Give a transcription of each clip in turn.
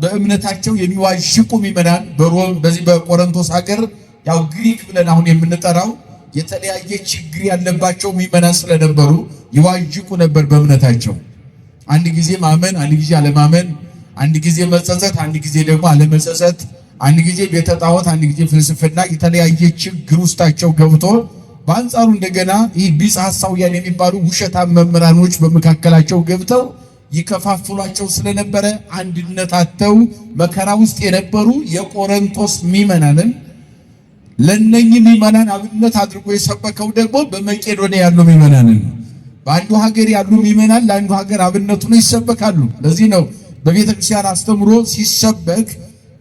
በእምነታቸው የሚዋዥቁ ምዕመናን በሮም በዚህ በቆሮንቶስ ሀገር ያው ግሪክ ብለን አሁን የምንጠራው የተለያየ ችግር ያለባቸው ምዕመናን ስለነበሩ ይዋዥቁ ነበር በእምነታቸው። አንድ ጊዜ ማመን፣ አንድ ጊዜ አለማመን፣ አንድ ጊዜ መጸጸት፣ አንድ ጊዜ ደግሞ አለመጸጸት፣ አንድ ጊዜ ቤተ ጣዖት፣ አንድ ጊዜ ፍልስፍና፣ የተለያየ ችግር ውስጣቸው ገብቶ በአንጻሩ እንደገና ይህ ቢጽ ሐሳውያን የሚባሉ ውሸታም መምህራኖች በመካከላቸው ገብተው ይከፋፍሏቸው ስለነበረ አንድነት አጥተው መከራ ውስጥ የነበሩ የቆሮንቶስ ምዕመናንን ለነኚህ ምዕመናን አብነት አድርጎ የሰበከው ደግሞ በመቄዶንያ ያሉ ምዕመናንን ነው። በአንዱ ሀገር ያሉ ምዕመናን ለአንዱ ሀገር አብነት ሆነው ይሰበካሉ። ለዚህ ነው በቤተ ክርስቲያን አስተምሮ ሲሰበክ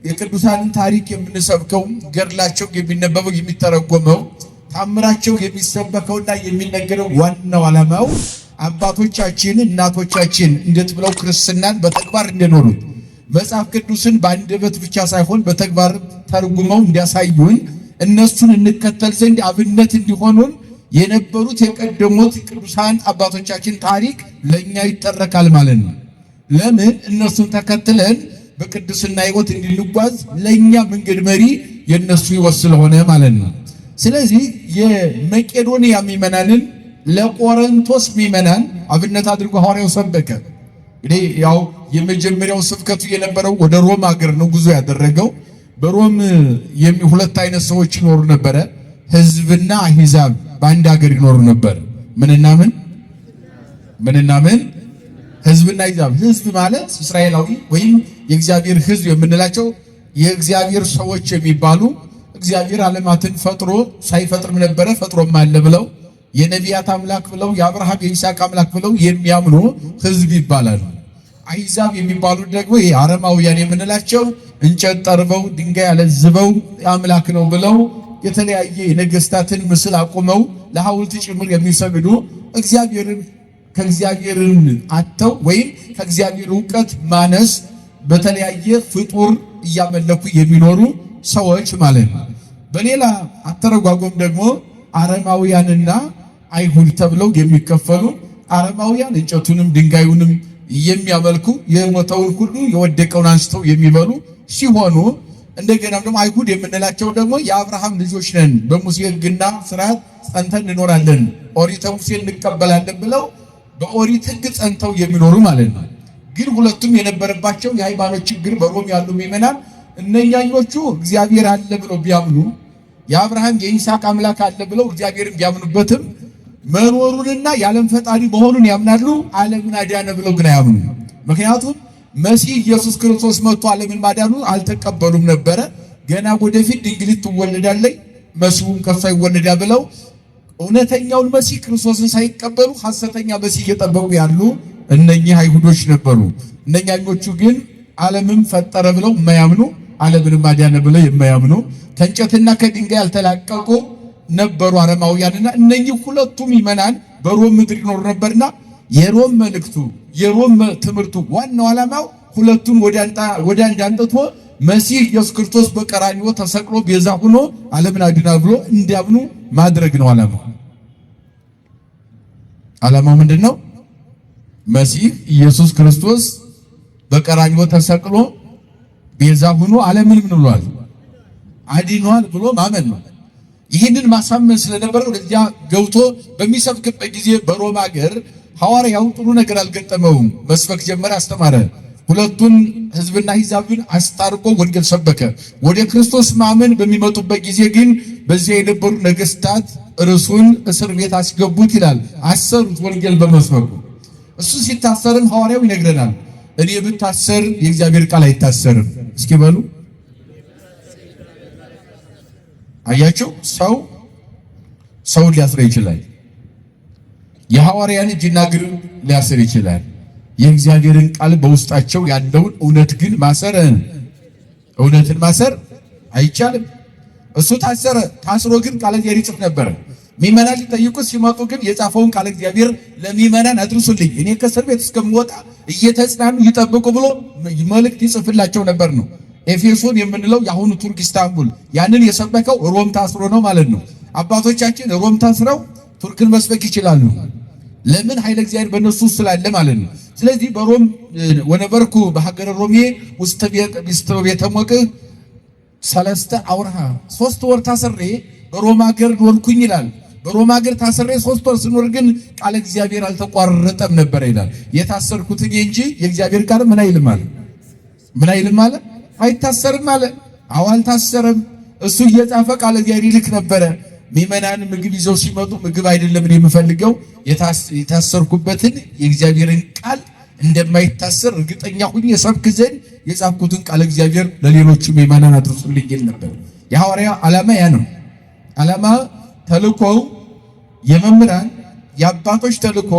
የቅዱሳንን ታሪክ የምንሰብከው፣ ገድላቸው የሚነበበው የሚተረጎመው፣ ታምራቸው የሚሰበከውና የሚነገረው ዋናው ዓላማው አባቶቻችን እናቶቻችን እንዴት ብለው ክርስትናን በተግባር እንደኖሩት መጽሐፍ ቅዱስን በአንደበት ብቻ ሳይሆን በተግባር ተርጉመው እንዲያሳዩን እነሱን እንከተል ዘንድ አብነት እንዲሆኑን የነበሩት የቀደሙት ቅዱሳን አባቶቻችን ታሪክ ለኛ ይተረካል ማለት ነው። ለምን እነሱን ተከትለን በቅድስና ሕይወት እንድንጓዝ ለኛ መንገድ መሪ የነሱ ሕይወት ስለሆነ ማለት ነው። ስለዚህ የመቄዶንያ ምዕመናንን ለቆሮንቶስ ምዕመናን አብነት አድርጎ ሐዋርያው ሰበከ። እንግዲህ ያው የመጀመሪያው ስብከቱ የነበረው ወደ ሮም ሀገር ነው ጉዞ ያደረገው። በሮም ሁለት አይነት ሰዎች ይኖሩ ነበረ። ሕዝብና አሕዛብ በአንድ ሀገር ይኖሩ ነበር። ምንና ምን? ሕዝብና አሕዛብ። ሕዝብ ማለት እስራኤላዊ ወይም የእግዚአብሔር ሕዝብ የምንላቸው የእግዚአብሔር ሰዎች የሚባሉ እግዚአብሔር ዓለማትን ፈጥሮ ሳይፈጥርም ነበረ ፈጥሮም አለ ብለው የነቢያት አምላክ ብለው የአብርሃም የይስሐቅ አምላክ ብለው የሚያምኑ ሕዝብ ይባላሉ። አሕዛብ የሚባሉት ደግሞ አረማውያን የምንላቸው እንጨት ጠርበው ድንጋይ አለዝበው አምላክ ነው ብለው የተለያየ የነገስታትን ምስል አቁመው ለሐውልት ጭምር የሚሰግዱ ከእግዚአብሔርን አጥተው ወይም ከእግዚአብሔር ዕውቀት ማነስ በተለያየ ፍጡር እያመለኩ የሚኖሩ ሰዎች ማለት ነው። በሌላ አተረጓጎም ደግሞ አረማውያንና አይሁድ ተብለው የሚከፈሉ፣ አረማውያን እንጨቱንም ድንጋዩንም የሚያመልኩ የሞተውን ሁሉ የወደቀውን አንስተው የሚበሉ ሲሆኑ እንደገናም ደግሞ አይሁድ የምንላቸው ደግሞ የአብርሃም ልጆች ነን፣ በሙሴ ሕግና ስርዓት ጸንተን እንኖራለን፣ ኦሪተ ሙሴን እንቀበላለን ብለው በኦሪት ሕግ ጸንተው የሚኖሩ ማለት ነው። ግን ሁለቱም የነበረባቸው የሃይማኖት ችግር በሮም ያሉ ምዕመናን እነኛኞቹ እግዚአብሔር አለ ብለው ቢያምኑ የአብርሃም የይስሐቅ አምላክ አለ ብለው እግዚአብሔርን ቢያምኑበትም መኖሩንና የዓለም ፈጣሪ መሆኑን ያምናሉ። ዓለምን አዳነ ብለው ግን አያምኑ። ምክንያቱም መሲህ ኢየሱስ ክርስቶስ መጥቶ ዓለምን ማዳኑ አልተቀበሉም ነበረ። ገና ወደፊት ድንግሊት ትወለዳለች፣ መሲሁም ከሷ ይወለዳል ብለው እውነተኛውን መሲህ ክርስቶስን ሳይቀበሉ ሐሰተኛ መሲህ እየጠበቁ ያሉ እነኚህ አይሁዶች ነበሩ። እነኛኞቹ ግን ዓለምን ፈጠረ ብለው የማያምኑ፣ ዓለምን አዳነ ብለው የማያምኑ ከእንጨትና ከድንጋይ ያልተላቀቁ ነበሩ አረማውያንና እነኚህ ሁለቱ ምዕመናን በሮም ምድር ይኖሩ ነበርና የሮም መልእክቱ የሮም ትምህርቱ ዋናው ዓላማው ሁለቱን ወደ አንድ አንጥቶ መሲህ ኢየሱስ ክርስቶስ በቀራንዮ ተሰቅሎ ቤዛ ሆኖ ዓለምን አድኗል ብሎ እንዲያምኑ ማድረግ ነው ዓላማው። ዓላማው ምንድነው? መሲህ ኢየሱስ ክርስቶስ በቀራንዮ ተሰቅሎ ቤዛ ሆኖ ዓለምን ምን ብሏል? አድኗል ብሎ ማመን ነው። ይህንን ማሳመን ስለነበረ ወደዚያ ገብቶ በሚሰብክበት ጊዜ በሮም ሀገር ሐዋርያው ጥሩ ነገር አልገጠመውም። መስበክ ጀመረ፣ አስተማረ። ሁለቱን ሕዝብና አሕዛብን አስታርቆ ወንጌል ሰበከ። ወደ ክርስቶስ ማመን በሚመጡበት ጊዜ ግን በዚያ የነበሩ ነገስታት እርሱን እስር ቤት አስገቡት ይላል። አሰሩት ወንጌል በመስበኩ። እሱ ሲታሰርም ሐዋርያው ይነግረናል። እኔ ብታሰር የእግዚአብሔር ቃል አይታሰርም። እስኪ በሉ አያቸው። ሰውን ሊያስር ይችላል። የሐዋርያን እጅና እግር ሊያስር ይችላል። የእግዚአብሔርን ቃል በውስጣቸው ያለውን እውነት ግን እውነትን ማሰር አይቻልም። እሱ ታሰረ። ታስሮ ግን ቃለ እግዚአብሔር ይጽፍ ነበር። ምዕመናን ሊጠይቁት ሲመጡ ግን የጻፈውን ቃለ እግዚአብሔር ለምዕመናን አድርሱልኝ፣ እኔ ከእስር ቤት እስከምወጣ እየተጽናኑ ይጠብቁ ብሎ መልእክት ይጽፍላቸው ነበር ነው። ኤፌሶን የምንለው የአሁኑ ቱርክ ኢስታንቡል፣ ያንን የሰበከው ሮም ታስሮ ነው ማለት ነው። አባቶቻችን ሮም ታስረው ቱርክን መስበክ ይችላሉ። ለምን? ኃይለ እግዚአብሔር በእነሱ ስላለ ማለት ነው። ስለዚህ በሮም ወነበርኩ በሀገረ ሮሜ ውስተ ቤተ ሞቅህ ሰለስተ አውርሃ 3 ወር ታስሬ በሮም ሀገር ኖርኩኝ ይላል። በሮም ሀገር ታስሬ 3 ወር ስኖር ግን ቃል እግዚአብሔር አልተቋረጠም ነበር ይላል። የታሰርኩት እኔ እንጂ የእግዚአብሔር ቃል ምን አይልም አለ አይታሰርም አለ። አዎ አልታሰርም። እሱ እየጻፈ ቃል እግዚአብሔር ይልክ ነበረ። ምእመናን ምግብ ይዘው ሲመጡ ምግብ አይደለም እኔ የምፈልገው የታሰርኩበትን የእግዚአብሔርን ቃል እንደማይታሰር እርግጠኛ ሁኝ የሰብክ ዘንድ የጻፍኩትን ቃል እግዚአብሔር ለሌሎቹ ምእመናን አድርሱልኝ ይል ነበር። የሐዋርያ ዓላማ ያ ነው። ዓላማ ተልኮው የመምህራን የአባቶች ተልኮ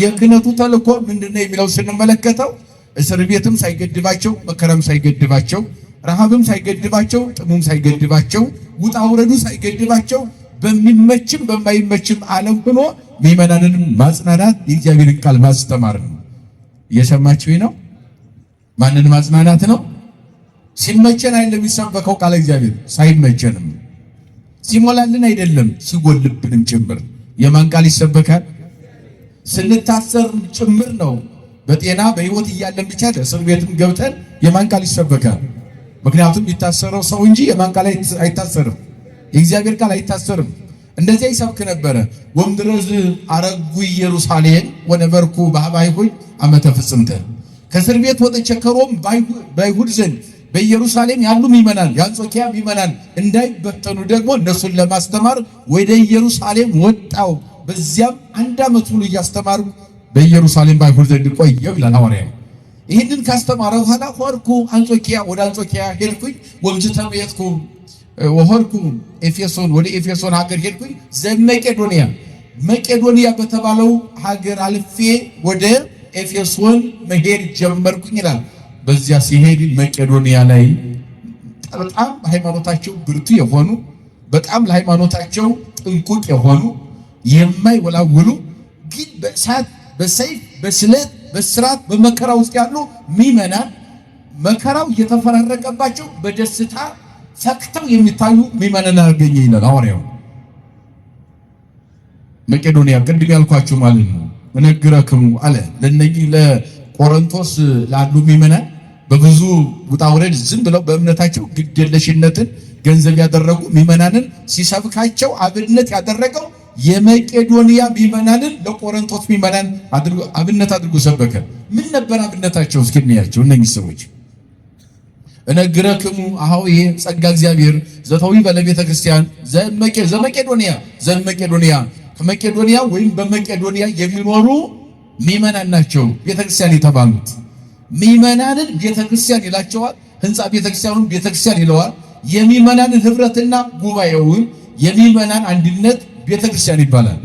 የክህነቱ ተልኮ ምንድነው የሚለው ስንመለከተው እስር ቤትም ሳይገድባቸው መከራም ሳይገድባቸው ረሃብም ሳይገድባቸው ጥሙም ሳይገድባቸው ውጣ ውረዱ ሳይገድባቸው በሚመችም በማይመችም ዓለም ሆኖ ምእመናንን ማጽናናት የእግዚአብሔርን ቃል ማስተማር ነው። እየሰማችሁ ነው? ማንን ማጽናናት ነው? ሲመቸን አይደለም የሚሰበከው ቃል እግዚአብሔር ሳይመቸንም ሲሞላልን አይደለም ሲጎልብንም ጭምር የማን ቃል ይሰበካል? ስንታሰር ጭምር ነው። በጤና በሕይወት እያለን ብቻ እስር ቤትም ገብተን የማን ቃል ይሰበካል? ምክንያቱም የሚታሰረው ሰው እንጂ የማን ቃል አይታሰርም። የእግዚአብሔር ቃል አይታሰርም። እንደዚያ ይሰብክ ነበረ። ወምድረዝ አረጉ ኢየሩሳሌም ወነበርኩ በአባይሁኝ ዓመተ ፍጽምተ ከእስር ቤት ወጥቼ ከሮም በአይሁድ ዘንድ በኢየሩሳሌም ያሉ ምእመናን የአንጾኪያ ምእመናን እንዳይበተኑ ደግሞ እነሱን ለማስተማር ወደ ኢየሩሳሌም ወጣው። በዚያም 1 ዓመት ሙሉ እያስተማሩ በኢየሩሳሌም በአይሁድ ዘንድ ቆየው ይላል ሐዋርያው። ይህንን ካስተማረ በኋላ ሆርኩ አንጾኪያ ወደ አንጾኪያ ሄድኩኝ። ወምዝተመየጥኩ ወሆርኩ ኤፌሶን ወደ ኤፌሶን ሀገር ሄድኩኝ። ዘመቄዶንያ መቄዶንያ በተባለው ሀገር አልፌ ወደ ኤፌሶን መሄድ ጀመርኩኝ ይላል። በዚያ ሲሄድ መቄዶንያ ላይ በጣም ሃይማኖታቸው ብርቱ የሆኑ በጣም ለሃይማኖታቸው ጥንቁቅ የሆኑ የማይወላውሉ ግን በእሳት በሰይፍ በስለት በስራት በመከራ ውስጥ ያሉ ምእመናን መከራው እየተፈራረቀባቸው በደስታ ፈክተው የሚታዩ ምእመናን አገኘ ይላል ሐዋርያው። መቄዶንያ ቅድም ያልኳችሁ ማለት ነው። እነግረክሙ አለ ለነዚህ ለቆሮንቶስ ላሉ ምእመናን በብዙ ውጣ ውረድ ዝም ብለው በእምነታቸው ግዴለሽነትን ገንዘብ ያደረጉ ምእመናንን ሲሰብካቸው አብነት ያደረገው የመቄዶንያ ምእመናንን ለቆሮንቶስ ምእመናን አብነት አድርጎ ሰበከ። ምን ነበር አብነታቸው? እስኪ እንያቸው እነኚህ ሰዎች። እነግረክሙ አሁን ይሄ ጸጋ እግዚአብሔር ዘተዊ በለቤተ ክርስቲያን ዘመቄዶንያ ከመቄዶንያ ወይም በመቄዶንያ የሚኖሩ ምእመናን ናቸው ቤተክርስቲያን የተባሉት። ምእመናንን ቤተክርስቲያን ይላቸዋል። ህንፃ ቤተክርስቲያኑን ቤተክርስቲያን ይለዋል። የምእመናንን ህብረትና ጉባኤውን የምእመናን አንድነት ቤተክርስቲያን ይባላል።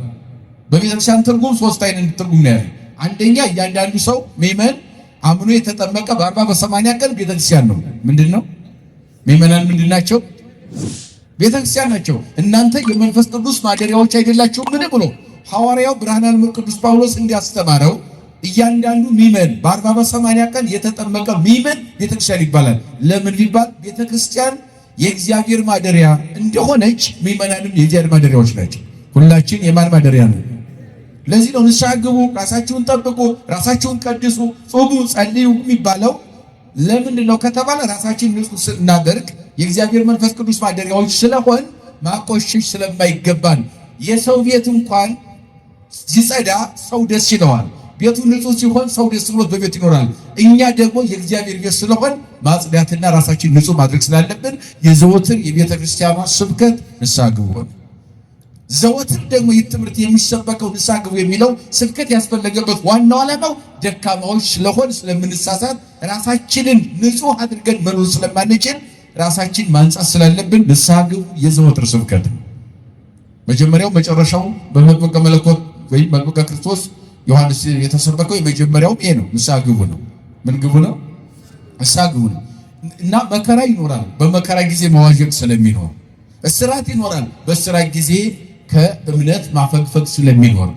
በቤተክርስቲያን ትርጉም 3 አይነት ትርጉም ነው ያለው። አንደኛ እያንዳንዱ ሰው ምእመን አምኖ የተጠመቀ በ40 በ80 ቀን ቤተክርስቲያን ነው። ምንድነው? ምእመናን ምንድናቸው? ቤተክርስቲያን ናቸው። እናንተ የመንፈስ ቅዱስ ማደሪያዎች አይደላችሁም ምን ብሎ ሐዋርያው ብርሃነ ዓለም ቅዱስ ጳውሎስ እንዲያስተማረው እያንዳንዱ ምእመን በ40 በ80 ቀን የተጠመቀ ምእመን ቤተክርስቲያን ይባላል። ለምን ቢባል ቤተክርስቲያን የእግዚአብሔር ማደሪያ እንደሆነች ምእመናንም የእግዚአብሔር ማደሪያዎች ናቸው። ሁላችን የማን ማደሪያ ነው? ለዚህ ነው ንስሐ ግቡ፣ ራሳችሁን ጠብቁ፣ ራሳችሁን ቀድሱ፣ ጾሙ፣ ጸልዩ የሚባለው። ለምንድን ነው ከተባለ ራሳችን ንጹህ ስናደርግ የእግዚአብሔር መንፈስ ቅዱስ ማደሪያዎች ስለሆን ማቆሸሽ ስለማይገባን። የሰው ቤት እንኳን ሲጸዳ ሰው ደስ ይለዋል። ቤቱ ንጹህ ሲሆን ሰው ደስ ብሎት በቤት ይኖራል። እኛ ደግሞ የእግዚአብሔር ቤት ስለሆን ማጽዳትና ራሳችን ንጹህ ማድረግ ስላለብን የዘወትር የቤተ ክርስቲያኗ ስብከት ንስሐ ግቡ ነው። ዘወትር ደግሞ የትምህርት የሚሰበከው ንስሐ ግቡ የሚለው ስብከት ያስፈለገበት ዋናው ዓላማው ደካማዎች ስለሆን ስለምንሳሳት ራሳችንን ንጹህ አድርገን መኖር ስለማንችል ራሳችን ማንጻት ስላለብን ንስሐ ግቡ የዘወትር ስብከት ነው። መጀመሪያው መጨረሻው በመጥምቀ መለኮት ወይም መጥምቀ ክርስቶስ ዮሐንስ የተሰበከው የመጀመሪያው ይሄ ነው። ንስሐ ግቡ ነው። ምን ግቡ ነው? ንስሐ ግቡ ነው። እና መከራ ይኖራል። በመከራ ጊዜ መዋዠቅ ስለሚኖር እስራት ይኖራል። በእስራት ጊዜ ከእምነት ማፈግፈግ ስለሚኖር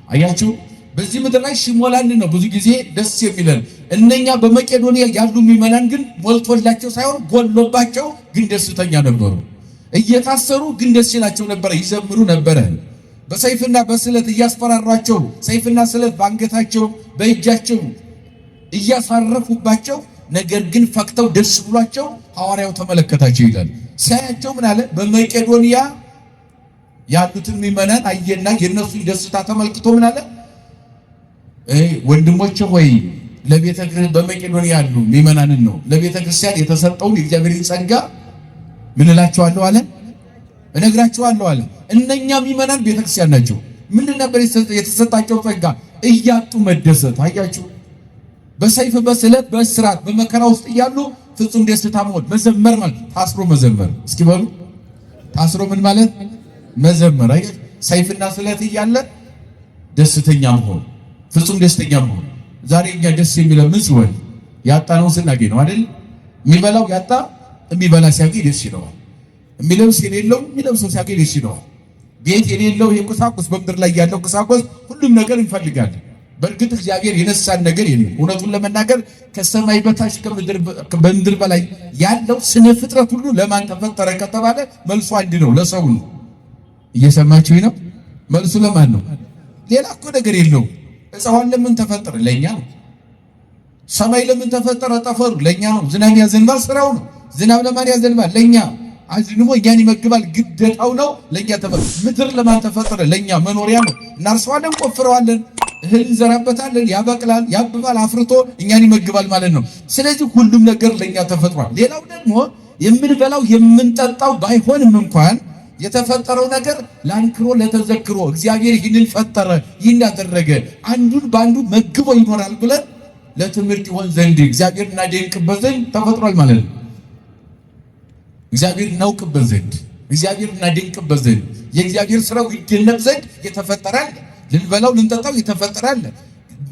አያችሁ፣ በዚህ ምድር ላይ ሲሞላልን ነው ብዙ ጊዜ ደስ የሚለን። እነኛ በመቄዶንያ ያሉ ምእመናን ግን ሞልቶላቸው ሳይሆን ጎሎባቸው ግን ደስተኛ ነበሩ። እየታሰሩ ግን ደስ ይላቸው ነበረ፣ ይዘምሩ ነበረ። በሰይፍና በስለት እያስፈራሯቸው ሰይፍና ስለት በአንገታቸው በእጃቸው እያሳረፉባቸው ነገር ግን ፈክተው ደስ ብሏቸው ሐዋርያው ተመለከታቸው ይላል። ሲያያቸው ምን አለ? በመቄዶንያ ያሉትን ምዕመናን አየና የነሱ ደስታ ተመልክቶ ምን አለ? ወንድሞቼ ሆይ ለቤተ ክርስቲያን በመቄዶንያ ያሉ ምዕመናንን ነው ለቤተ ክርስቲያን የተሰጠውን የእግዚአብሔርን ጸጋ ምን እላቸዋለሁ አለ? እነግራቸዋለሁ አለ። እነኛ ምዕመናን ቤተ ክርስቲያን ናቸው። ምንድን ነበር የተሰጣቸው ጸጋ? እያጡ መደሰት። አያችሁ፣ በሰይፍ በስለት በእስራት በመከራ ውስጥ እያሉ ፍጹም ደስታ መሆን። መዘመር ማለት ታስሮ መዘመር። እስኪ በሉ ታስሮ ምን ማለት? መዘመር። አያችሁ፣ ሰይፍና ስለት እያለ ደስተኛ መሆን፣ ፍጹም ደስተኛ መሆን። ዛሬ እኛ ደስ የሚለው ምን ሲሆን? ያጣነውን ስናገኝ ነው አይደል? የሚበላው ያጣ የሚበላ ሲያገኝ ደስ ይለዋል። የሚለብስ የሌለው የሚለብሰው ሲያገኝ ደስ ይለዋል። ቤት የሌለው የቁሳቁስ በምድር ላይ ያለው ቁሳቁስ ሁሉም ነገር እንፈልጋለን። በእርግጥ እግዚአብሔር የነሳን ነገር የለም። እውነቱን ለመናገር ከሰማይ በታች ከምድር በላይ ያለው ስነ ፍጥረት ሁሉ ለማን ተፈጠረ ከተባለ መልሱ አንድ ነው፣ ለሰው ነው። እየሰማችሁ ነው? መልሱ ለማን ነው? ሌላ እኮ ነገር የለው። እጽዋት ለምን ተፈጠረ? ለኛ ነው። ሰማይ ለምን ተፈጠረ? ጠፈሩ ለኛ ነው። ዝናብ ያዘንባል፣ ስራው ነው። ዝናብ ለማን ያዘንባል? ለኛ። አዝንቦ እኛን ይመግባል፣ ግዴታው ነው። ለኛ ተፈጠረ። ምድር ለማን ተፈጠረ? ለኛ መኖሪያ ነው። እናርሰዋለን፣ ቆፍረዋለን፣ እህል እንዘራበታለን፣ ያበቅላል፣ ያብባል፣ አፍርቶ እኛን ይመግባል ማለት ነው። ስለዚህ ሁሉም ነገር ለኛ ተፈጥሯል። ሌላው ደግሞ የምንበላው የምንጠጣው ባይሆንም እንኳን የተፈጠረው ነገር ለአንክሮ ለተዘክሮ እግዚአብሔር ይህንን ፈጠረ፣ ይህን ያደረገ አንዱን በአንዱ መግቦ ይኖራል ብለን ለትምህርት ይሆን ዘንድ እግዚአብሔር እናደንቅበት ዘንድ ተፈጥሯል ማለት ነው። እግዚአብሔር እናውቅበት ዘንድ እግዚአብሔር እናደንቅበት ዘንድ የእግዚአብሔር ስራው ይደነቅ ዘንድ የተፈጠራል። ልንበላው ልንጠጣው የተፈጠራል።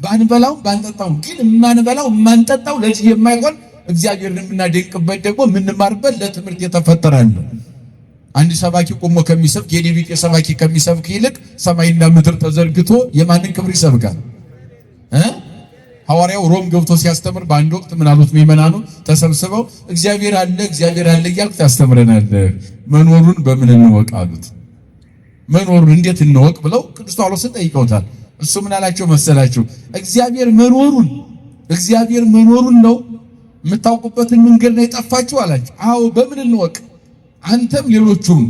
ባንበላው ባንጠጣው ግን የማንበላው የማንጠጣው ለዚህ የማይሆን እግዚአብሔርን የምናደንቅበት ደግሞ የምንማርበት ለትምህርት የተፈጠራል። አንድ ሰባኪ ቆሞ ከሚሰብክ የኔ ቢጤ ሰባኪ ከሚሰብክ ይልቅ ሰማይና ምድር ተዘርግቶ የማንን ክብር ይሰብካል? ሐዋርያው ሮም ገብቶ ሲያስተምር በአንድ ወቅት ምን አሉት? ምዕመናኑ ተሰብስበው እግዚአብሔር አለ እያልክ ታስተምረናለህ፣ መኖሩን በምን እንወቅ አሉት። መኖሩን እንዴት እንወቅ ብለው ቅዱስ ጳውሎስን ጠይቀውታል። እሱ ምን አላቸው መሰላችሁ? እግዚአብሔር መኖሩን ነው የምታውቁበትን መንገድ ነው የጠፋችሁ አላቸው። አዎ በምን እንወቅ? አንተም ሌሎቹም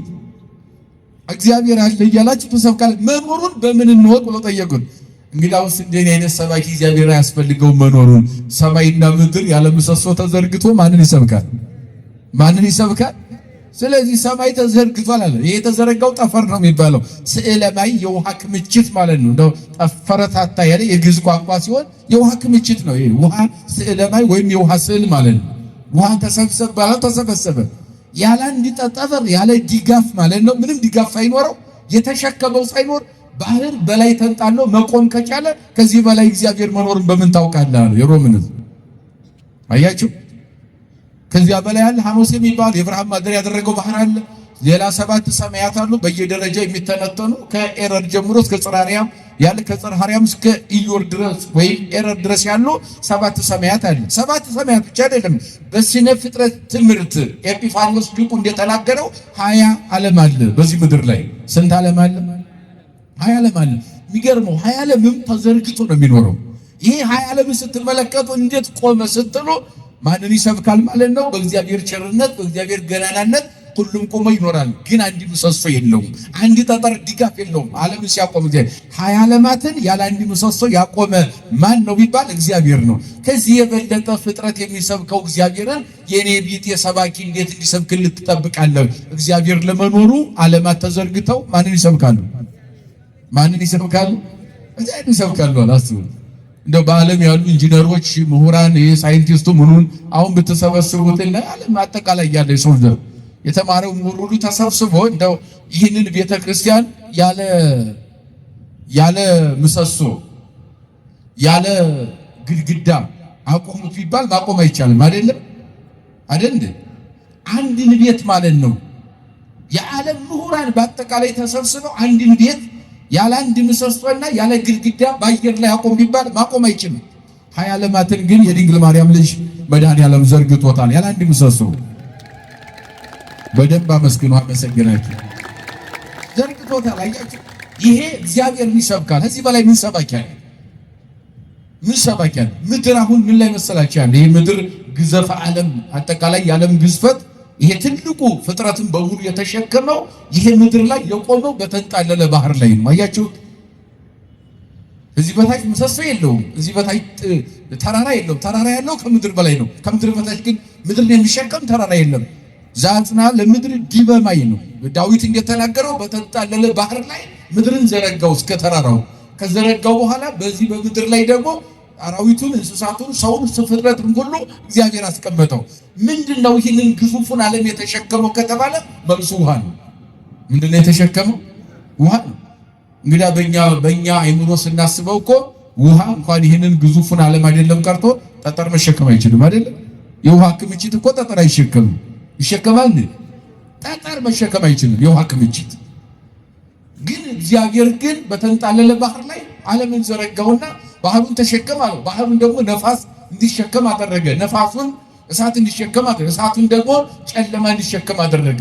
እግዚአብሔር አለ እያላችሁ ተሰብካለ፣ መኖሩን በምን እንወቅ ብለው ጠየቁት። እንግዲያውስ እንደኔ አይነት ሰባኪ እግዚአብሔር ያስፈልገው መኖሩን ሰማይና ምድር ያለ ምሰሶ ተዘርግቶ ማንን ይሰብካል? ስለዚህ ሰማይ ተዘርግቷል አለ። ይሄ የተዘረጋው ጠፈር ነው የሚባለው። ስዕለማይ የውሃ ክምችት ማለት ነው። እንደው ጠፈረታታ ያለ የግዕዝ ቋንቋ ሲሆን የውሃ ክምችት ነው። ይሄ ውሃ ስዕለማይ ወይም የውሃ ስዕል ማለት ነው። ውሃ ተሰበሰበ ያለ አንድ ጠፈር ያለ ድጋፍ ማለት ነው። ምንም ድጋፍ ሳይኖረው የተሸከመው ሳይኖር ባህር በላይ ተንጣሎ መቆም ከቻለ ከዚህ በላይ እግዚአብሔር መኖርን በምን ታውቃለህ? የሮምን አያችሁ። ከዚያ በላይ ያለ ሐሞስ የሚባል የብርሃን ማደሪያ ያደረገው ባህር አለ። ሌላ 7 ሰማያት አሉ በየደረጃ የሚተነተኑ ከኤረር ጀምሮ እስከ ጽራሪያም ያለ ከጽራሪያም እስከ ኢዮር ድረስ ወይም ኤረር ድረስ ያሉ 7 ሰማያት አለ። 7 ሰማያት ብቻ አይደለም። በስነ ፍጥረት ትምህርት ኤጲፋኒዎስ ሊቁ እንደተናገረው 20 ዓለም አለ በዚህ ምድር ላይ። ስንት ዓለም አለ? 20 ዓለም አለ። የሚገርመው 20 ዓለምም ተዘርግቶ ነው የሚኖረው። ይሄ 20 ዓለም ስትመለከቱ እንዴት ቆመ ስትሉ ማንን ይሰብካል ማለት ነው? በእግዚአብሔር ቸርነት በእግዚአብሔር ገናናነት ሁሉም ቆሞ ይኖራል። ግን አንድ ምሰሶ የለውም፣ አንድ ጠጠር ድጋፍ የለውም። ዓለም ሲያቆም እግዚአብሔር 20 ዓለማትን ያለ አንድ ምሰሶ ያቆመ ማን ነው ቢባል እግዚአብሔር ነው። ከዚህ የበለጠ ፍጥረት የሚሰብከው እግዚአብሔርን የኔ ቢጤ ሰባኪ እንዴት እንዲሰብክልህ ትጠብቃለህ? እግዚአብሔር ለመኖሩ ዓለማት ተዘርግተው ማንን ይሰብካሉ? እግዚአብሔር ይሰብካሉ። አላስቡ እንደው በዓለም ያሉ ኢንጂነሮች፣ ምሁራን፣ ሳይንቲስቱ ምኑን አሁን ብትሰበስቡትና ዓለም አጠቃላይ ያለ የሰው ዘር የተማረው ምሁር ሁሉ ተሰብስቦ እንደው ይህንን ቤተክርስቲያን ያለ ምሰሶ ያለ ግድግዳ አቆሙት ቢባል ማቆም አይቻልም። አይደለም? አንድን ቤት ማለት ነው። የዓለም ምሁራን በአጠቃላይ ተሰብስበው አንድን ቤት ያለ አንድ ምሰሶና ያለ ግድግዳ በአየር ላይ አቆም ቢባል ማቆም አይችልም። 20 ዓለማትን ግን የድንግል ማርያም ልጅ መድኃኔዓለም ዘርግቶታል ያለ አንድ ምሰሶ። በደንብ አመስግኑ፣ አመሰግናችሁ። ዘርግቶታል። አያችሁ፣ ይሄ እግዚአብሔር ይሰብካል። ከዚህ በላይ ምን ሰባኪ አለ? ምን ሰባኪ ያለ ምድር አሁን ምን ላይ መሰላችሁ ያለ ይሄ ምድር ግዘፍ ዓለም አጠቃላይ የዓለም ግዝፈት ይሄ ትልቁ ፍጥረትን በሙሉ የተሸከመው ይሄ ምድር ላይ የቆመው በተንጣለለ ባህር ላይ ነው። አያችሁት? እዚህ በታች ምሰሶ የለውም። እዚህ በታች ተራራ የለውም። ተራራ ያለው ከምድር በላይ ነው። ከምድር በታች ግን ምድርን የሚሸከም ተራራ የለም። ዛጽና ለምድር ዲበ ማይ ነው። ዳዊት እንደተናገረው በተንጣለለ ባህር ላይ ምድርን ዘረጋው እስከ ተራራው። ከዘረጋው በኋላ በዚህ በምድር ላይ ደግሞ አራዊቱን፣ እንስሳቱን፣ ሰውን፣ ፍጥረትን ሁሉ እግዚአብሔር አስቀመጠው። ምንድነው ይህንን ግዙፉን ዓለም የተሸከመው ከተባለ መልሱ ውሃ ነው። ምንድነው የተሸከመው? ውሃ ነው። እንግዲህ በእኛ አይምሮ ስናስበው እኮ ውሃ እንኳን ይህንን ግዙፉን ዓለም አይደለም ቀርቶ ጠጠር መሸከም አይችልም አይደለም። የውሃ ክምችት እኮ ጠጠር አይሸከምም። ይሸከማል? ጠጠር መሸከም አይችልም የውሃ ክምችት። ግን እግዚአብሔር ግን በተንጣለለ ባህር ላይ ዓለምን ዘረጋውና ባህሩን ተሸከም አለው። ባህሩን ደግሞ ነፋስ እንዲሸከም አደረገ። ነፋሱን እሳት እንዲሸከም አደረገ። እሳቱን ደግሞ ጨለማ እንዲሸከም አደረገ።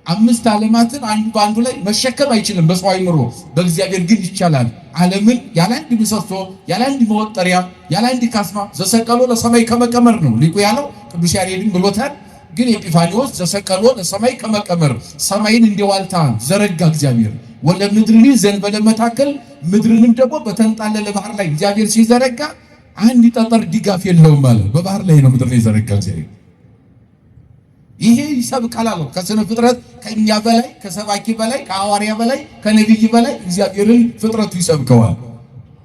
5 ዓለማትን አንዱ በአንዱ ላይ መሸከም አይችልም በሰው አይምሮ፣ በእግዚአብሔር ግን ይቻላል። ዓለምን ያለ አንድ ምሰሶ፣ ያለ አንድ መወጠሪያ፣ ያለ አንድ ካስማ ዘሰቀሎ ለሰማይ ከመቀመር ነው ሊቁ ያለው። ቅዱስ ያሬድም ብሎታል። ግን ኤጲፋኒዎስ ዘሰቀሎ ለሰማይ ከመቀመር ሰማይን እንደዋልታ ዘረጋ እግዚአብሔር ወለ ምድርን ዘንበለ መታከል ምድርንም ደግሞ በተንጣለለ ባህር ላይ እግዚአብሔር ሲዘረጋ አንድ ጠጠር ድጋፍ የለውም ማለት በባህር ላይ ነው ምድርን የዘረጋ እግዚአብሔር። ይሄ ይሰብካል አለው። ከስነ ፍጥረት ከኛ በላይ ከሰባኪ በላይ ከሐዋርያ በላይ ከነቢይ በላይ እግዚአብሔርን ፍጥረቱ ይሰብከዋል።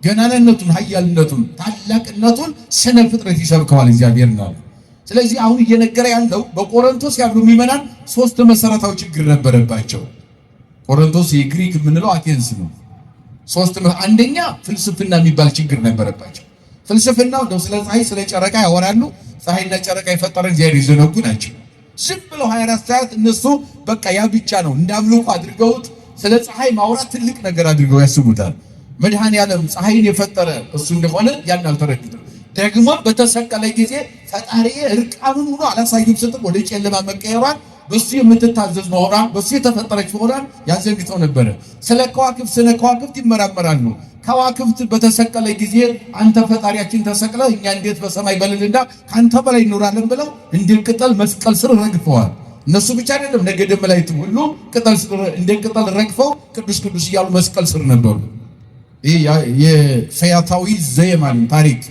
ገናናነቱን፣ ኃያልነቱን፣ ታላቅነቱን ስነ ፍጥረት ይሰብከዋል እግዚአብሔር ነው። ስለዚህ አሁን እየነገረ ያለው በቆሮንቶስ ያሉ ምዕመናን 3 መሰረታዊ ችግር ነበረባቸው። ቆሮንቶስ የግሪክ የምንለው አቴንስ ነው። 3 አንደኛ ፍልስፍና የሚባል ችግር ነበረባቸው። ፍልስፍናው እንደው ስለ ፀሐይ ስለ ጨረቃ ያወራሉ። ፀሐይና ጨረቃ የፈጠረ እግዚአብሔር ይዘነጉ ናቸው። ዝም ብለው 24 ሰዓት እነሱ በቃ ያ ብቻ ነው እንዳምልኮ አድርገውት ስለ ፀሐይ ማውራት ትልቅ ነገር አድርገው ያስቡታል። መድኃኔዓለም ፀሐይን የፈጠረ እሱ እንደሆነ ያን አልተረዱትም። ደግሞ በተሰቀለ ጊዜ ፈጣሪ እርቃኑን ሆኖ አላሳየም ስትል ወደ ጨለማ መቀየሯን በሱ የምትታዘዝ መሆኗን በሱ የተፈጠረች መሆኗን ያዘንግተው ነበረ። ስለ ከዋክብት ይመራመራሉ። ከዋክብት በተሰቀለ ጊዜ አንተ ፈጣሪያችን ተሰቅለ እኛ እንዴት በሰማይ በልልና ካንተ በላይ እንኖራለን ብለው እንደ ቅጠል መስቀል ስር ረግፈዋል። እነሱ ብቻ አይደለም ነገደ መላእክት ሁሉ ቅጠል ስር እንደ ቅጠል ረግፈው ቅዱስ ቅዱስ እያሉ መስቀል ስር ነበሩ። ይህ የፈያታዊ ዘየማን ታሪክ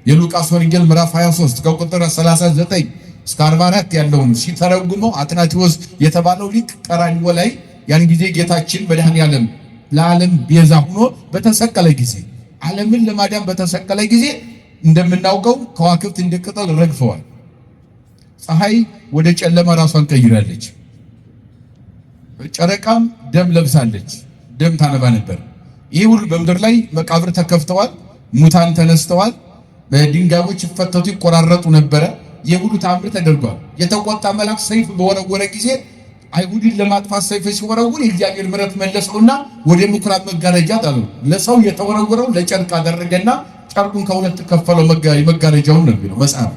የሉቃስ ወንጌል ምዕራፍ 23 ከቁጥር 39 እስከ 44 ያለውን ሲተረጉመው አትናቴዎስ የተባለው ሊቅ ቀራንዮ ላይ ያን ጊዜ ጌታችን መድኃኔዓለም ለዓለም ቤዛ ሆኖ በተሰቀለ ጊዜ ዓለምን ለማዳን በተሰቀለ ጊዜ እንደምናውቀው ከዋክብት እንደ ቅጠል ረግፈዋል። ፀሐይ ወደ ጨለማ ራሷን ቀይራለች። ጨረቃም ደም ለብሳለች፣ ደም ታነባ ነበር። ይህ ሁሉ በምድር ላይ መቃብር ተከፍተዋል፣ ሙታን ተነስተዋል፣ በድንጋዮች ይፈተቱ ይቆራረጡ ነበረ። የሁሉ ታምር ተደርጓል። የተቆጣ መልአክ ሰይፍ በወረወረ ጊዜ አይሁድን ለማጥፋት ሰይፍ ሲወረውር የእግዚአብሔር ምሕረት መለሰውና ወደ ምኩራብ መጋረጃ ጣለው። ለሰው የተወረወረው ለጨርቅ አደረገና ጨርቁን ከሁለት ከፈለው። መጋረጃውን ነው የሚለው መጽሐፍ።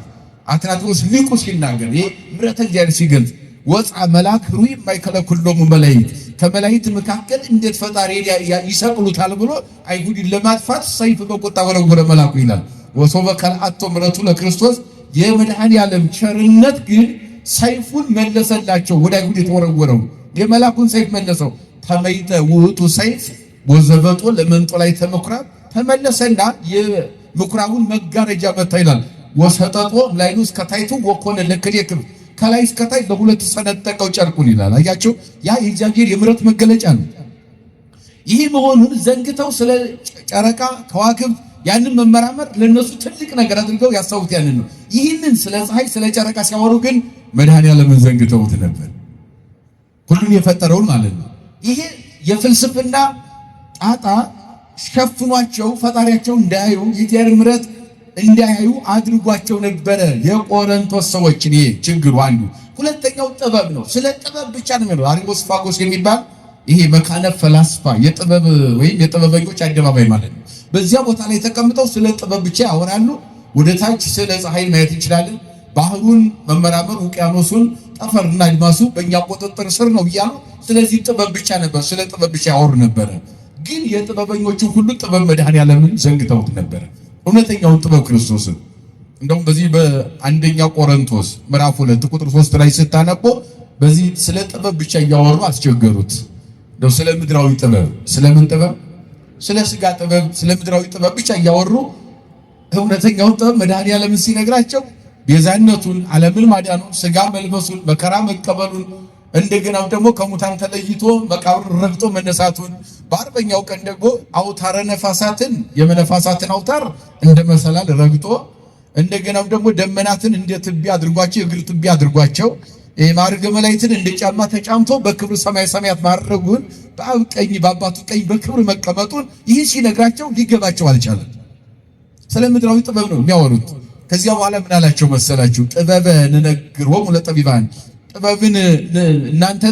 አትናቴዎስ ሊቁ ሲናገር ይሄ ምሕረት እግዚአብሔር ሲገልጽ ወፃ መልአክ ሩይ የማይከለክሎሙ መላእክት ከመላእክት መካከል እንዴት ፈጣሪ ይሰቅሉታል ብሎ አይሁድን ለማጥፋት ሰይፍ በቁጣ ወረወረ መልአኩ ይላል። ወሶበ ከልአቶ ምሕረቱ ለክርስቶስ የመድኃኔዓለም ቸርነት ግን ሰይፉን መለሰላቸው። ወደ አይሁድ የተወረወረው የመላኩን ሰይፍ መለሰው። ተመይተ ውእቱ ሰይፍ ወዘበጦ ለመንጦ ላይ ተመኩራብ ተመለሰና የምኩራቡን መጋረጃ መታ ይላል። ወሰጠጦ ላይኑ እስከ ታይቱ ወኮነ ለክሌክም ከላይ እስከ ታይ በሁለት ሰነጠቀው ጨርቁን ይላል። አያቸው ያ የእግዚአብሔር የምሕረት መገለጫ ነው። ይህ መሆኑን ዘንግተው ስለ ጨረቃ ከዋክብት ያንን መመራመር ለነሱ ትልቅ ነገር አድርገው ያሳውት ያንን ነው። ይህንን ስለ ፀሐይ ስለ ጨረቃ ሲያወሩ ግን መድኃኔዓለምን ዘንግተውት ነበር፣ ሁሉን የፈጠረውን ማለት ነው። ይሄ የፍልስፍና ጣጣ ሸፍኗቸው ፈጣሪያቸው እንዳያዩ የእግዚአብሔር ምሕረት እንዳያዩ አድርጓቸው ነበረ የቆሮንቶስ ሰዎችን። ይሄ ችግሩ አንዱ። ሁለተኛው ጥበብ ነው። ስለ ጥበብ ብቻ ነው የሚለው አሪዮስፋጎስ የሚባል ይሄ መካነ ፈላስፋ የጥበብ ወይም የጥበበኞች አደባባይ ማለት ነው። በዚያ ቦታ ላይ ተቀምጠው ስለ ጥበብ ብቻ ያወራሉ። ወደ ታች ስለ ፀሐይ ማየት እንችላለን። ባህሩን መመራመር፣ ውቅያኖሱን፣ ጠፈርና አድማሱ በእኛ ቁጥጥር ስር ነው እያሉ ስለዚህ ጥበብ ብቻ ነበር፣ ስለ ጥበብ ብቻ ያወሩ ነበረ። ግን የጥበበኞቹ ሁሉ ጥበብ መድኃኔዓለምን ዘንግተውት ነበረ። እውነተኛውን ጥበብ ክርስቶስን። እንደውም በዚህ በአንደኛ ቆሮንቶስ ምዕራፍ 2 ቁጥር 3 ላይ ስታነቦ በዚህ ስለ ጥበብ ብቻ እያወሩ አስቸገሩት። እንደው ስለ ምድራዊ ጥበብ፣ ስለምን ጥበብ? ስለ ስጋ ጥበብ፣ ስለ ምድራዊ ጥበብ ብቻ እያወሩ እውነተኛውን ጥበብ መድኃኔዓለምን ሲነግራቸው ቤዛነቱን፣ ዓለምን ማዳኑን፣ ስጋ መልበሱን፣ መከራ መቀበሉን፣ እንደገና ደግሞ ከሙታን ተለይቶ መቃብር ረግጦ መነሳቱን፣ በአርበኛው ቀን ደግሞ አውታረ ነፋሳትን የመነፋሳትን አውታር እንደ መሰላል ረግጦ እንደገናም ደግሞ ደመናትን እንደ ትቢያ አድርጓቸው የእግር ትቢያ አድርጓቸው ማዕርገ መላእክትን እንደ ጫማ ተጫምቶ በክብር ሰማይ ሰማያት ማድረጉን በአብ ቀኝ በአባቱ ቀኝ በክብር መቀመጡን ይህ ሲነግራቸው ሊገባቸው አልቻለም። ስለ ምድራዊ ጥበብ ነው የሚያወሩት። ከዚያ በኋላ ምን አላቸው መሰላችሁ? ጥበበ ንነግሮሙ ለጠቢባን፣ ጥበብን እናንተ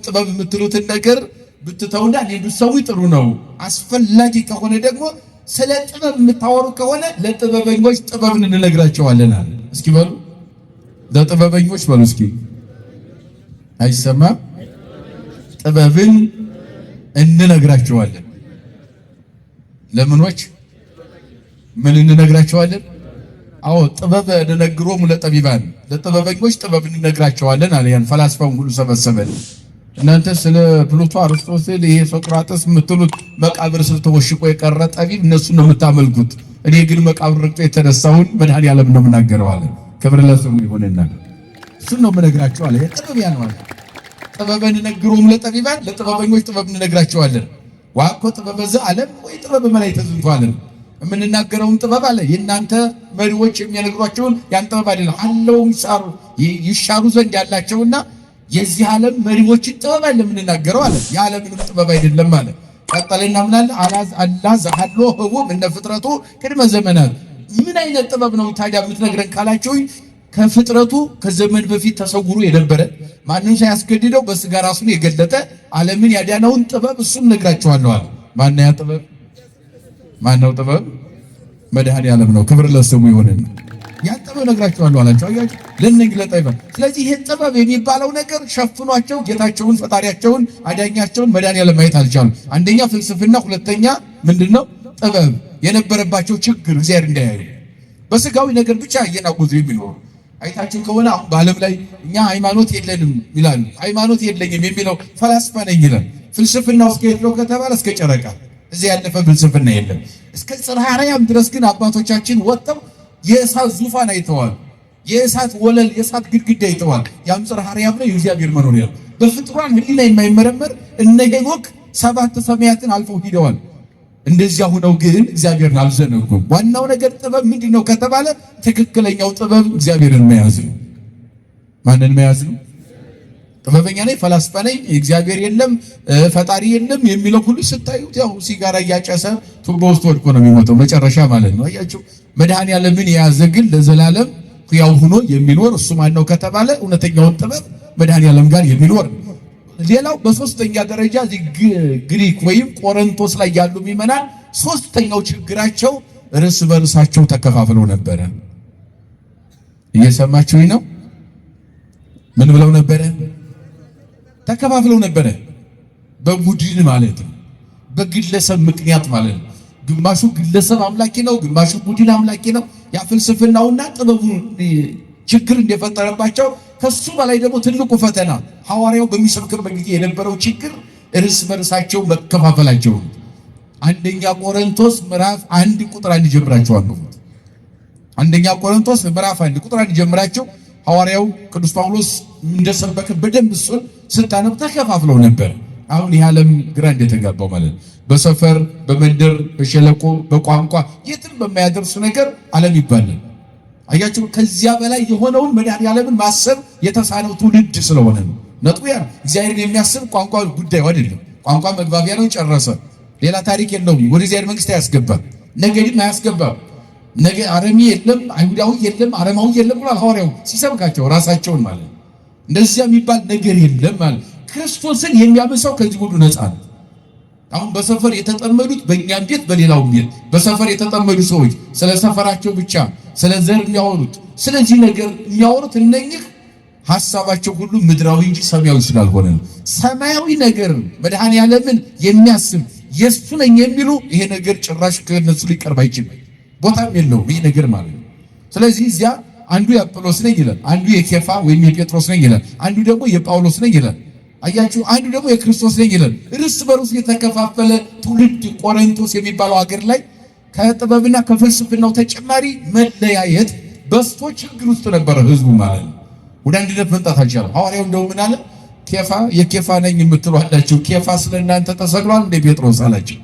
ጥበብ የምትሉትን ነገር ብትተውና ሊብሰው ጥሩ ነው። አስፈላጊ ከሆነ ደግሞ ስለ ጥበብ የምታወሩ ከሆነ ለጥበበኞች ጥበብን እንነግራቸዋለን አለ። እስኪ በሉ ለጥበበኞች በሉ እስኪ። አይሰማም? ጥበብን እንነግራቸዋለን። ለምኖች ምን እንነግራቸዋለን? አዎ ጥበብ ንነግሮሙ ለጠቢባን፣ ለጥበበኞች ጥበብ እንነግራቸዋለን አለ። ያን ፈላስፋውን ሁሉ ሰበሰበን። እናንተ ስለ ፕሉቶ አርስቶትል ይሄ ሶቅራጥስ የምትሉት መቃብር ስር ተወሽቆ የቀረ ጠቢብ እነሱን ነው የምታመልኩት። እኔ ግን መቃብር ረግጦ የተነሳውን መድኃኔዓለም ነው የምናገረው አለ። ክብር ለስሙ ይሁንና እሱን ነው የምነግራቸው አለ። ጥበብ ያ ነው አለ። ጥበብ ንነግሮሙ ለጠቢባን፣ ለጥበበኞች ጥበብ እንነግራቸዋለን። ዋኮ ጥበበ ዘዓለም ወይ ጥበብ መላእክት ተዝንቷለን። የምንናገረውን ጥበብ አለ የእናንተ መሪዎች የሚነግሯቸውን ያን ጥበብ አይደለም አለው ይሻሩ ዘንድ ያላቸውና የዚህ ዓለም መሪዎችን ጥበብ አለ የምንናገረው አለ። የዓለምን ጥበብ አይደለም አለ። ቀጠልና ምናለ አላህ ዘሐሎ ህቡ እነ ፍጥረቱ ቅድመ ዘመናት። ምን አይነት ጥበብ ነው ታዲያ የምትነግረን ካላችሁኝ፣ ከፍጥረቱ ከዘመን በፊት ተሰውሮ የነበረ ማንም ሳያስገድደው በስጋ ራሱን የገለጠ ዓለምን ያዳነውን ጥበብ እሱን ነግራችኋለሁ አለ። ማነው ያ ጥበብ? ማነው ጥበብ? መድኃኔዓለም ነው። ክብር ለስሙ ይሁንና ያን ጥበብ ነግራችኋለሁ አላቸው። አያችሁ ለነግ ለጠቢባን። ስለዚህ ይሄ ጥበብ የሚባለው ነገር ሸፍኗቸው ጌታቸውን ፈጣሪያቸውን አዳኛቸውን መድኃኔዓለም ማየት አልቻሉም። አንደኛ ፍልስፍና፣ ሁለተኛ ምንድነው ጥበብ የነበረባቸው ችግር እግዚአብሔር እንዳያዩ በስጋዊ ነገር ብቻ እየናቆዙ የሚኖሩ አይታችሁ ከሆነ አሁን በዓለም ላይ እኛ ሃይማኖት የለንም ይላሉ። ሃይማኖት የለኝም የሚለው ፈላስፋ ነኝ ይላል። ፍልስፍናው እስከ የት ነው ከተባለ እስከ ጨረቃ። እዚህ ያለፈ ፍልስፍና የለም። እስከ ጽርሐ አርያም ድረስ ግን አባቶቻችን ወጥተው የእሳት ዙፋን አይተዋል። የእሳት ወለል የእሳት ግድግዳ አይተዋል። ያም ጽርሐ አርያም ነው የእግዚአብሔር መኖሪያ። በፍጥሯን ሕሊና የማይመረመር እነ ሄኖክ 7 ሰማያትን አልፈው ሂደዋል። እንደዚያ ሆነው ግን እግዚአብሔርን አልዘነጉም። ዋናው ነገር ጥበብ ምንድነው ከተባለ ትክክለኛው ጥበብ እግዚአብሔርን መያዝ ነው። ማንን መያዝ ነው? ጥበበኛ ነኝ ፈላስፋ ነኝ እግዚአብሔር የለም ፈጣሪ የለም የሚለው ሁሉ ስታዩት ያው ሲጋራ እያጨሰ ቱቦ ውስጥ ወድቆ ነው የሚሞተው መጨረሻ ማለት ነው። አያችሁ መድኃኔዓለምን የያዘ ግን ለዘላለም ሕያው ሆኖ የሚኖር እሱ ማን ነው ከተባለ እውነተኛውን ጥበብ መድኃኔዓለም ጋር የሚኖር። ሌላው በሶስተኛ ደረጃ ግሪክ ወይም ቆሮንቶስ ላይ ያሉ ምዕመናን ሶስተኛው ችግራቸው እርስ በርሳቸው ተከፋፍለው ነበረ። እየሰማችሁኝ ነው? ምን ብለው ነበረ? ተከፋፍለው ነበረ። በቡድን ማለት ነው፣ በግለሰብ ምክንያት ማለት ነው። ግማሹ ግለሰብ አምላኪ ነው፣ ግማሹ ቡድን አምላኪ ነው። ያ ፍልስፍናውና ጥበቡ ችግር እንደፈጠረባቸው ከሱ በላይ ደግሞ ትልቁ ፈተና ሐዋርያው በሚሰብክበት ጊዜ የነበረው ችግር እርስ በርሳቸው መከፋፈላቸው። አንደኛ ቆሮንቶስ ምዕራፍ 1 ቁጥር 1 ጀምራችኋለሁ። አንደኛ ቆሮንቶስ ምዕራፍ 1 ቁጥር 1 ጀምራችሁ ሐዋርያው ቅዱስ ጳውሎስ እንደሰበከ በደንብ እሱን ስታነብ ተከፋፍለው ነበር። አሁን ይህ ዓለም ግራ እንደተጋባው ማለት ነው። በሰፈር በመንደር በሸለቆ በቋንቋ የትም በማያደርሱ ነገር ዓለም ይባላል። አያችሁ ከዚያ በላይ የሆነውን መድኃኔዓለምን ማሰብ የተሳነው ትውልድ ስለሆነ ነው። ነጥቡ ያ እግዚአብሔርን የሚያስብ ቋንቋ ጉዳዩ አይደለም። ቋንቋ መግባቢያ ነው፣ ጨረሰ። ሌላ ታሪክ የለውም። ወደ እግዚአብሔር መንግስት አያስገባም፣ ነገድም አያስገባም። ነገ አረሚ የለም አይሁዳዊ የለም አረማዊ የለም ብሏል ሐዋርያው ሲሰብካቸው ራሳቸውን ማለት ነው። እንደዚያ የሚባል ነገር የለም ማለት ክርስቶስን የሚያምሰው ከዚህ ሁሉ ነፃ ነው። አሁን በሰፈር የተጠመዱት በእኛም ቤት በሌላው ቤት በሰፈር የተጠመዱ ሰዎች ስለ ሰፈራቸው ብቻ ስለ ዘር የሚያወሩት ስለዚህ ነገር የሚያወሩት እነኚህ ሐሳባቸው ሁሉ ምድራዊ እንጂ ሰማያዊ ስላልሆነ ነው። ሰማያዊ ነገር መድኃኔዓለምን የሚያስብ የሱ ነኝ የሚሉ ይሄ ነገር ጭራሽ ከነሱ ሊቀርብ አይችልም። ቦታም የለውም ይህ ነገር ማለት ነው። ስለዚህ እዚያ አንዱ የአጵሎስ ነኝ ይላል፣ አንዱ የኬፋ ወይም የጴጥሮስ ነኝ ይላል፣ አንዱ ደግሞ የጳውሎስ ነኝ ይላል። አያችሁ፣ አንዱ ደግሞ የክርስቶስ ነኝ ይላል። እርስ በርሱ የተከፋፈለ ትውልድ ቆሮንቶስ የሚባለው ሀገር ላይ ከጥበብና ከፍልስፍናው ተጨማሪ መለያየት በስቶ ችግር ውስጥ ነበረ ህዝቡ ማለት ነው። ወደ አንድነት መምጣት አልቻለም። ሐዋርያው እንደው ምን አለ? የኬፋ ነኝ የምትሉ አላችሁ፣ ኬፋ ስለእናንተ ተሰቅሏል እንደ ጴጥሮስ አላቸው።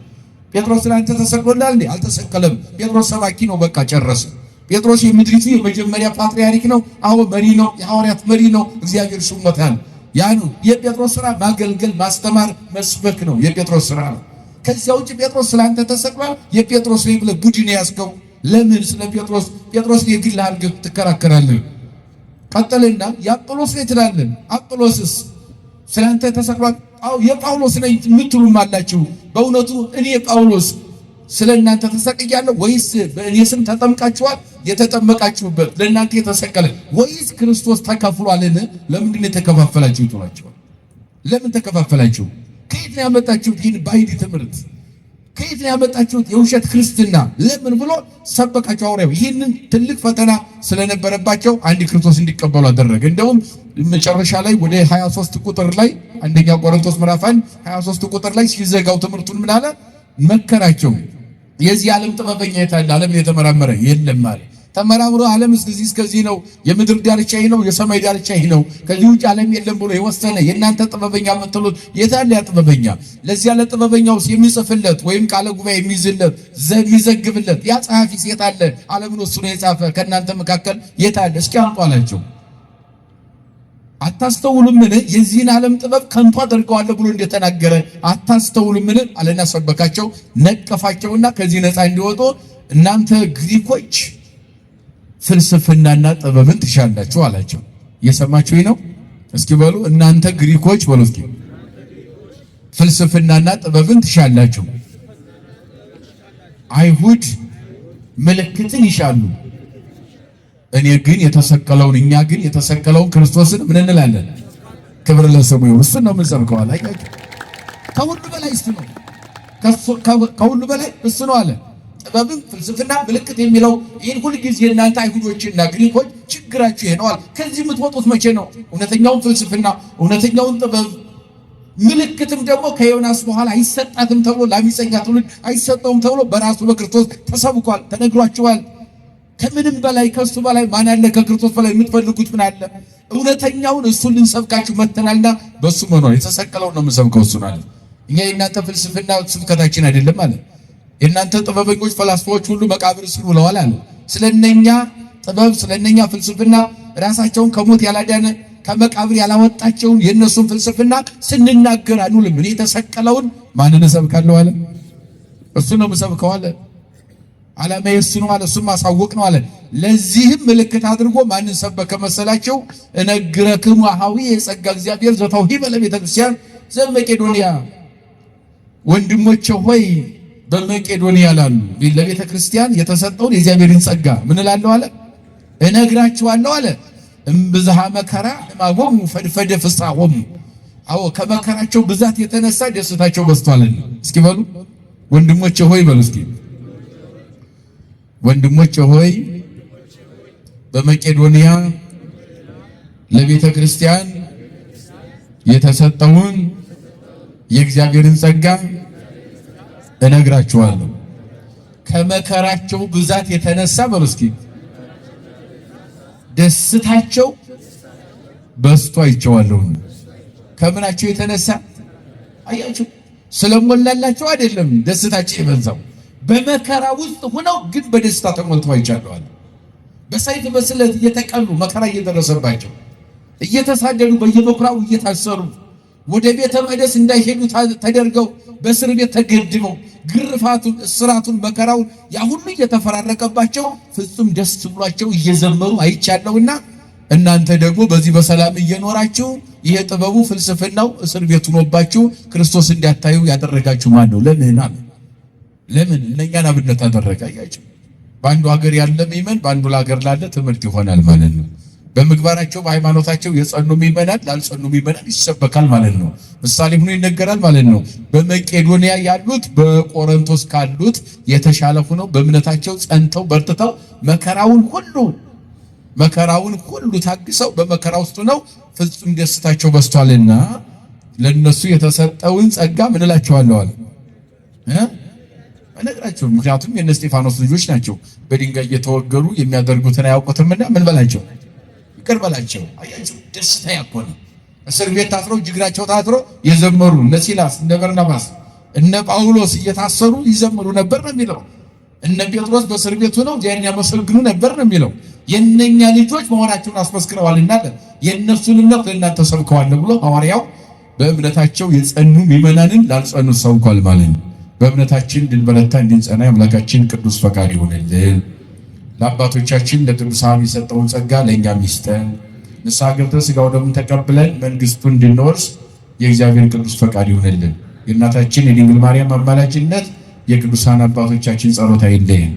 ጴጥሮስ ስለእናንተ ተሰቅሏል እንዴ? አልተሰቀለም። ጴጥሮስ ሰባኪ ነው፣ በቃ ጨረሰ። ጴጥሮስ የምድሪቱ የመጀመሪያ ፓትርያርክ ነው። አሁን መሪ ነው፣ የሐዋርያት መሪ ነው። እግዚአብሔር ሹሞታል። ያ ነው የጴጥሮስ ስራ፣ ማገልገል፣ ማስተማር፣ መስበክ ነው የጴጥሮስ ስራ ነው። ከዚያ ውጭ ጴጥሮስ ስለአንተ ተሰቅሏል የጴጥሮስ ነው ብለህ ቡድን ያዝከው ለምን? ስለ ጴጥሮስ የግል አድርገህ ትከራከራለህ? ቀጠልና የአጵሎስ ነኝ ትላለህ። አጵሎስስ ስለአንተ ተሰቅሏል? አዎ የጳውሎስ ነኝ የምትሉም አላችሁ። በእውነቱ እኔ ጳውሎስ ስለ እናንተ ተሰቅያለሁ ወይስ በእኔ ስም ተጠምቃችኋል? የተጠመቃችሁበት ለእናንተ የተሰቀለ ወይስ ክርስቶስ ተከፍሏልን? ለምንድን ነው የተከፋፈላችሁት? ለምን ተከፋፈላችሁ? ከየት ነው ያመጣችሁት ይህን ባይድ ትምህርት? ከየት ነው ያመጣችሁት የውሸት ክርስትና? ለምን ብሎ ሰበካቸው ሐዋርያው። ይህንን ትልቅ ፈተና ስለነበረባቸው አንድ ክርስቶስ እንዲቀበሉ አደረገ። እንደውም መጨረሻ ላይ ወደ 23 ቁጥር ላይ አንደኛ ቆሮንቶስ ምዕራፍ 1 23 ቁጥር ላይ ሲዘጋው ትምህርቱን ምን አለ? መከራቸው። የዚህ ዓለም ጥበበኛ የታለ? ዓለምን የተመራመረ የለም አለ። ተመራምሮ ዓለም እስከዚህ ነው፣ የምድር ዳርቻ ይህ ነው፣ የሰማይ ዳርቻ ይህ ነው፣ ከዚህ ውጭ ዓለም የለም ብሎ የወሰነ የእናንተ ጥበበኛ የምትሉት የታለ? ያ ጥበበኛ ለዚያ ለጥበበኛው የሚጽፍለት ወይም ቃለ ጉባኤ የሚይዝለት የሚዘግብለት ያ ጸሐፊ የታለ? ዓለምን እሱ ነው የጻፈ። ከእናንተ መካከል የታለ? እስኪ አምጡ አላቸው። አታስተውሉምን? የዚህን ዓለም ጥበብ ከንቱ አደርገዋለሁ ብሎ እንደተናገረ አታስተውሉምን አለና ሰበካቸው፣ ነቀፋቸውና ከዚህ ነፃ እንዲወጡ እናንተ ግሪኮች ፍልስፍናና ጥበብን ትሻላችሁ አላቸው። እየሰማችሁ ነው? እስኪ በሉ እናንተ ግሪኮች በሉ እስኪ ፍልስፍናና ጥበብን ትሻላችሁ። አይሁድ ምልክትን ይሻሉ፣ እኛ ግን የተሰቀለውን ክርስቶስን ምን እንላለን? ክብር ለስሙ ይሁን። እሱን ነው የምንሰብከው። አያችሁ፣ ከሁሉ በላይ እሱ ነው። ከሁሉ በላይ እሱ ነው አለ። ጥበብም ፍልስፍና ምልክት የሚለው ይህን ሁል ጊዜ እናንተ አይሁዶችና ግሪኮች ችግራችሁ ይሄ ነው አለ። ከዚህ የምትወጡት መቼ ነው? እውነተኛውን ፍልስፍና እውነተኛውን ጥበብ ምልክትም ደግሞ ከዮናስ በኋላ አይሰጣትም ተብሎ ለአመፀኛ ትውልድ አይሰጠውም ተብሎ በራሱ በክርስቶስ ተሰብኳል፣ ተነግሯችኋል። ከምንም በላይ ከሱ በላይ ማን አለ? ከክርስቶስ በላይ የምትፈልጉት ምን አለ? እውነተኛውን እሱን ልንሰብካችሁ መተናልና በሱ መኖር የተሰቀለውን ነው የምንሰብከው እሱን አለ። እኛ የእናንተ ፍልስፍና ስብከታችን አይደለም አለ። የእናንተ ጥበበኞች ፈላስፋዎች ሁሉ መቃብር ስር ውለዋል አለ። ስለነኛ ጥበብ ስለነኛ ፍልስፍና ራሳቸውን ከሞት ያላዳነ ከመቃብር ያላወጣቸውን የእነሱን ፍልስፍና ስንናገር አንውልም። እኔ የተሰቀለውን ማንን እሰብካለሁ አለ? እሱ ነው የምሰብከው አለ። ዓላማ የሱ ነው አለ። እሱም ማሳወቅ ነው አለ። ለዚህም ምልክት አድርጎ ማንን ሰበከ መሰላቸው? እነግረክሙ አኀዊ የጸጋ እግዚአብሔር ዘተውሂበ ለቤተ ክርስቲያን ዘመቄዶንያ። ወንድሞቼ ሆይ በመቄዶንያ ላሉ ለቤተ ክርስቲያን የተሰጠውን የእግዚአብሔርን ጸጋ ምን እላለሁ አለ? እነግራችኋለሁ አለ። እምብዝሃ መከራ እማሆሙ ፈድፈደ ፍስሐሆሙ። አዎ ከመከራቸው ብዛት የተነሳ ደስታቸው በዝቷልና። እስኪ በሉ ወንድሞቼ ሆይ በሉ እስኪ ወንድሞቼ ሆይ በመቄዶንያ ለቤተ ክርስቲያን የተሰጠውን የእግዚአብሔርን ጸጋ እነግራችኋለሁ። ከመከራቸው ብዛት የተነሳ በሉ እስኪ ደስታቸው በዝቶ አይቼዋለሁ። ከምናቸው የተነሳ አያችሁ፣ ስለሞላላቸው አይደለም ደስታቸው የበዛው፣ በመከራ ውስጥ ሆነው ግን በደስታ ተሞልተው አይቻለዋል። በሰይፍ በስለት እየተቀሉ መከራ እየደረሰባቸው እየተሳደዱ በየበኩራው እየታሰሩ ወደ ቤተ መቅደስ እንዳይሄዱ ተደርገው በእስር ቤት ተገድበው ግርፋቱን፣ እስራቱን፣ መከራውን ያ ሁሉ እየተፈራረቀባቸው ፍጹም ደስ ብሏቸው እየዘመሩ አይቻለውና እናንተ ደግሞ በዚህ በሰላም እየኖራችሁ ይሄ ጥበቡ ፍልስፍናው እስር ቤት ሆኖባችሁ ክርስቶስ እንዳታዩ ያደረጋችሁ ማን ነው? ለምን እነኛን አብነት አደረገ? አያችሁ፣ በአንዱ ሀገር ያለ ምእመን በአንዱ ሀገር ላለ ትምህርት ይሆናል ማለት ነው። በምግባራቸው በሃይማኖታቸው የጸኑ ምዕመናን ላልጸኑ ምዕመናን ይሰበካል ማለት ነው። ምሳሌ ሆኖ ይነገራል ማለት ነው። በመቄዶንያ ያሉት በቆሮንቶስ ካሉት የተሻለ ሆነው በእምነታቸው ጸንተው በርትተው መከራውን ሁሉ ታግሰው በመከራ ውስጥ ነው ፍጹም ደስታቸው በስቷልና ለነሱ የተሰጠውን ጸጋ ምን እላቸዋለሁ አለ እነግራቸው። ምክንያቱም የእነ እስጢፋኖስ ልጆች ናቸው። በድንጋይ እየተወገሩ የሚያደርጉትን አያውቁትምና ምን በላቸው ይቅር በላቸው። አያችሁ ደስታ ያኮነ እስር ቤት ታስረው እግራቸው ታስሮ የዘመሩ እነ ሲላስ እነ በርናባስ እነ ጳውሎስ እየታሰሩ ይዘምሩ ነበር ነው የሚለው። እነ ጴጥሮስ በእስር ቤት ሆነው ያን ያመሰግኑ ነበር ነው የሚለው። የነኛ ልጆች መሆናቸውን አስመስክረዋልና የእነሱን እምነት ለእናንተ ሰብከዋል ብሎ ሐዋርያው በእምነታቸው የጸኑ ምዕመናንን ላልጸኑ ሰብኳል ማለት ነው። በእምነታችን እንድንበረታ እንድንጸና የአምላካችን ቅዱስ ፈቃድ ይሁንልን። ለአባቶቻችን ለቅዱሳን የሰጠውን ጸጋ ለእኛም ይስጠን። ንስሐ ገብተን ሥጋው ደሙን ተቀብለን መንግሥቱን እንድንወርስ የእግዚአብሔር ቅዱስ ፈቃድ ይሁንልን። የእናታችን የድንግል ማርያም አማላጅነት የቅዱሳን አባቶቻችን ጸሎት አይለየን።